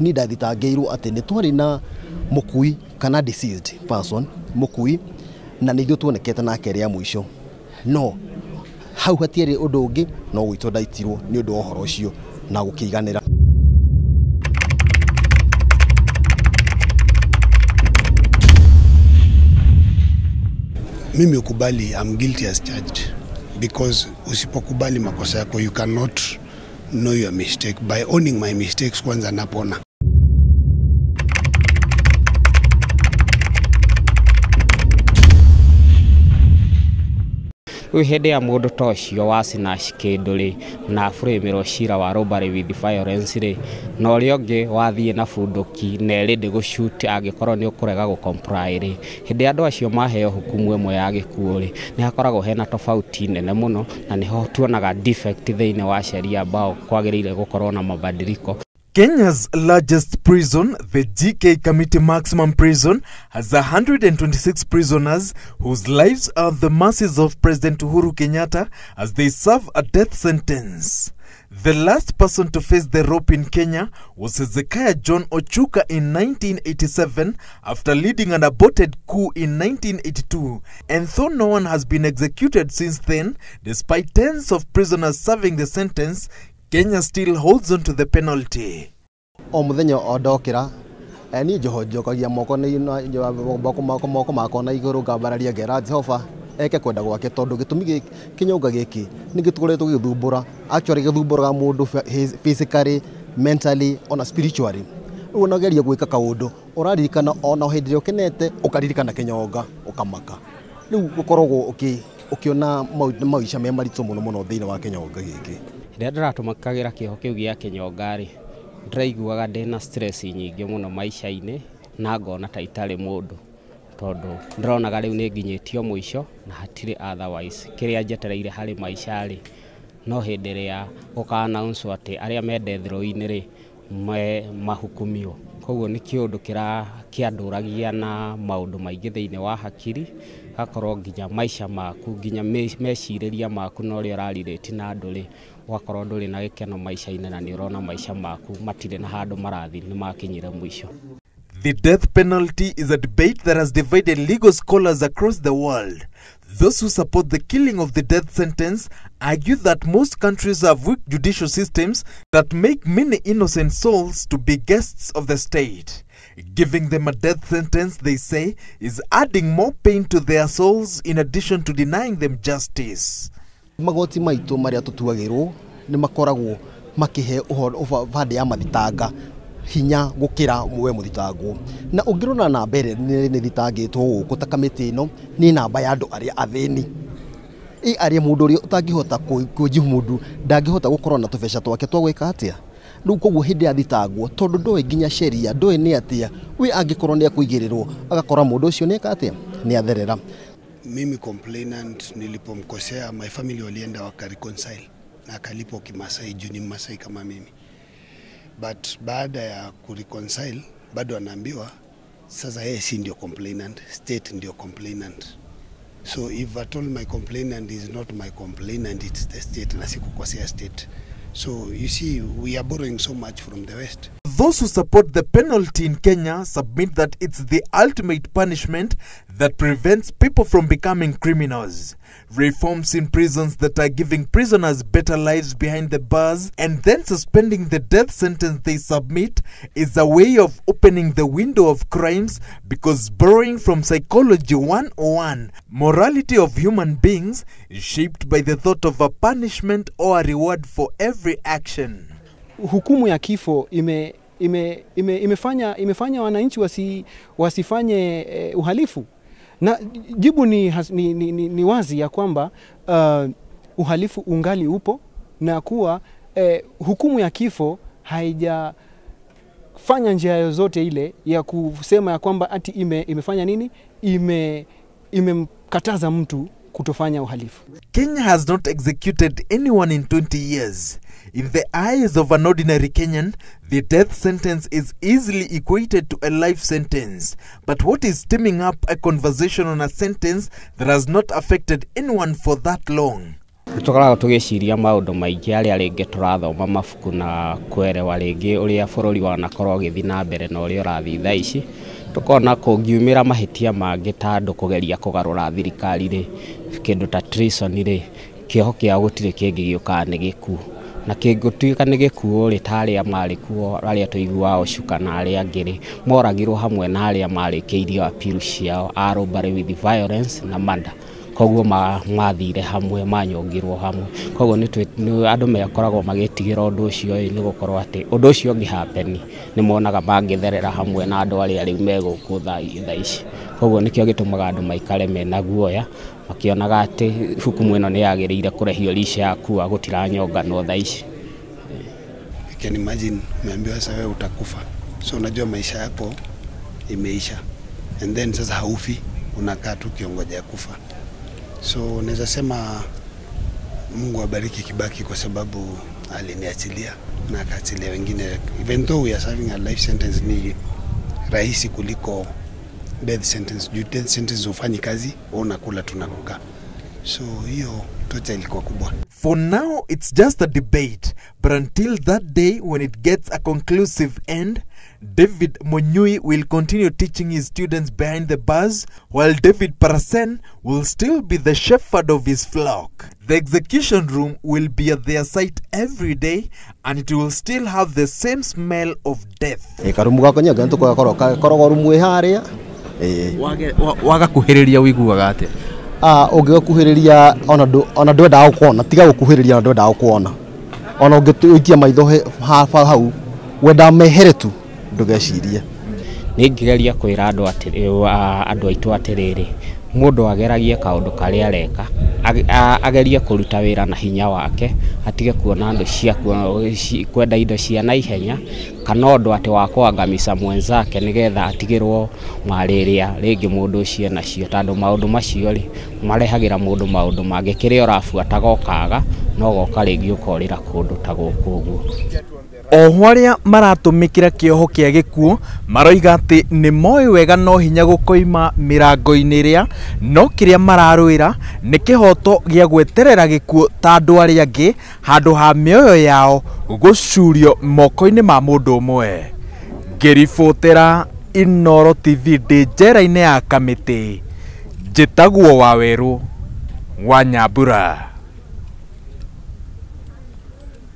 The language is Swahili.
ni ndathitangĩirwo atĩ nĩ twarĩ na mũkui kana deceased person mũkui na nĩ ithuĩ tuonekete nake rĩa mũico no hau hatiarĩ ũndũ ũngĩ no gwitũ ndaitirwo nĩ ũndũ wa ũhoro ũcio na gũkĩiganĩra. Mimi ukubali I'm guilty as charged because usipokubali makosa yako you cannot know your mistake. By owning my mistakes kwanza napona. Hĩndĩ ya mũndũ ta ũcio wacinaci kĩndũ rĩ na frame cira wa robbery with violence rĩ na ũrĩa ũngĩ wathiĩ na bunduki na erĩndĩ gũshoot angĩkorwo nĩ ũkũrega gũcomply rĩ hĩndĩ andũ acio maheo hukumu ĩmwe ya gĩkuũ rĩ nĩ hakoragwo hena tofauti nene mũno na nĩho tuonaga defect thĩinĩ wa sheria ambao kwagĩrĩire gũkorwo na mabadiliko. Kenya's largest prison, the GK Kamiti Maximum Prison, has 126 prisoners whose lives are at the mercies of President Uhuru Kenyatta as they serve a death sentence. The last person to face the rope in Kenya was Hezekiah John Ochuka in 1987 after leading an aborted coup in 1982. And though no one has been executed since then, despite tens of prisoners serving the sentence, Kenya still holds on to the penalty. O muthenya ondokira ni jokagia moko moko mako na iguru ngambararia ngera Jehova eke kwenda gwake tondu gitumi kinyonga giki ni gitukoretwo githumbura actually githumburaga mundu physically mentally on spiritually uno geria gwika kaundu uraririkana ona hindire ukenete ukaririkana kinyonga ukamaka riu gukorogwo ukiona maisha me maritũ muno thiini wa kinyonga giki. Rĩrĩa ndĩratũmakagira kĩho kĩu gĩa kinyonga rĩ ndĩraiguaga ndĩna stress nyingĩ mũno maisha-inĩ na ngona ta itarĩ mũndũ tondũ ndĩronaga rĩu nĩ nginyĩtio mũico na hatirĩ otherwise kĩrĩa njetereire harĩ maisha rĩ no hĩndĩ ĩrĩa ũka-announce atĩ arĩa me death row-inĩ rĩ mahukumio. Koguo nĩ kĩũndũ kĩandũragia na maũndũ maingĩ thĩinĩ wa hakiri gakorwo nginya maisha maku nginya mecirĩria maku na ũrĩa ũrarirĩti na andũ rĩ wakorwo ndũrĩ na gĩkeno maisha-inĩ na nĩ ũrona maisha maku matirĩ na handũ marathi nĩ makinyire mũico. The death penalty is a debate that has divided legal scholars across the world. Those who support the killing of the death sentence argue that most countries have weak judicial systems that make many innocent souls to be guests of the state. Giving them a death sentence, they say, is adding more pain to their souls in addition to denying them justice. Magoti maitu maria tutuagirwo ni makoragwo makihe uhoro vande ya mathitanga hinya gukira mwe muthitangwo na ungirona na mbere ni thitangitwo guku ta kamiti ino ni namba ya andu aria athini aria mundu uri utangihota kujihu mundu ndangihota gukorwo na tubesha twake twagwika atia riu koguo hindi ya thitangwo tondu ndoe nginya sheria ndoe ni atia we angikorwo ni akuigirirwo agakora mundu ucio ni akatia ni atherera. Mimi complainant nilipomkosea my family walienda wakareconcile na akalipo Kimasai juu ni Masai kama mimi. But baada ya kureconcile bado anaambiwa sasa yeye si ndio complainant, state ndio complainant. So if at all my complainant is not my complainant, it's the state na sikukosea state. So you see we are borrowing so much from the West. Those who support the penalty in Kenya submit that it's the ultimate punishment that prevents people from becoming criminals. Reforms in prisons that are giving prisoners better lives behind the bars and then suspending the death sentence they submit is a way of opening the window of crimes because borrowing from Psychology 101, morality of human beings is shaped by the thought of a punishment or a reward for every action. Hukumu ya kifo imefanya wananchi wasifanye uhalifu. Na jibu ni wazi ya kwamba uhalifu ungali upo na kuwa hukumu ya kifo haijafanya njia yozote ile ya kusema ya kwamba ati imefanya nini imemkataza mtu kutofanya uhalifu. Kenya has not executed anyone in 20 years. In the eyes of an ordinary Kenyan, the death sentence is easily equated to a life sentence. But what is stemming up a conversation on a sentence that has not affected anyone for that long? Tukoragwo tugiciria maundu maingi aria ringi turathoma mabuku na kwerewa ringi uria bururi wanakorwo githi na mbere na uria urathi thaa ici tukona kungiumira mahitia mangi ta andu kugeria kugarura thirikari ri kindu ta treason ri kioho kia gutire kingi giuka ni gikuo na kingutwika ni gikuo ri taria mari kuo aria tuigua ocuka na aria angiri moragirwo hamwe na aria marikiirio appeal ciao arobare with violence na murder koguo mathire hamwe manyongirwo hamwe koguo ni andu mekoragwo magitigira undu ucio ni gukorwo ati undu ucio ngi happen ni monaga mangitherera hamwe na andu aria riu meguku thaa ici koguo nikio gitumaga andu maikare mena guoya makionaga ati hukumu ino ni yagirire kurehio lisha yakua gutiranyonga no thaa ici. You can imagine umeambiwa sasa wewe utakufa, so unajua maisha yako imeisha, and then sasa haufi, unakaa tu kiongoja kufa. So naweza sema Mungu abariki Kibaki kwa sababu aliniachilia na akaachilia wengine, even though we are serving a life sentence ni rahisi kuliko death sentence. Death sentence ufanyi kazi, unakula tunakuka. So hiyo tocha ilikuwa kubwa. For now, it's just a debate, but until that day when it gets a conclusive end, David Monyui will continue teaching his students behind the bars, while David Parasen will still be the shepherd of his flock. The execution room will be at their site every day, and it will still have the same smell of death. Karumu gako nyaga ntukoragwo rumu haria waga kuhiriria wiguaga ate ungigakuhiriria ona ndwenda gukona tiga gukuhiriria ona ndwenda gukona ona ungiikia maitho hau wenda mehere tu ndugecirie. Ningigeria kwira andu aitu atiriri mundu ageragie kaundu karia areka agerie kuruta wira na hinya wake atige kuona andu cia kwenda indo cia na ihenya kana undu ati wa kuangamisa mwenzake nigetha atigirwo mariria ringi mundu ucio nacio tondu maundu macio ri marehagira mundu maundu mangi kiria urafuata gokaga no goka ringi ukorira kundu ta guku uguo. Oho aria maratumikira kioho kia gikuo maroiga ati ni moi wega no hinya gukoima mirango-ini ria no kiria mararwira ni kihoto gia gweterera gikuo ta andu aria angi handu ha mioyo yao gucurio moko-ini ma mundu umwe. Ngiribotera iNooro TV ndi njera-ini ya Kamiti, njitagwo Waweru wa Nyambura.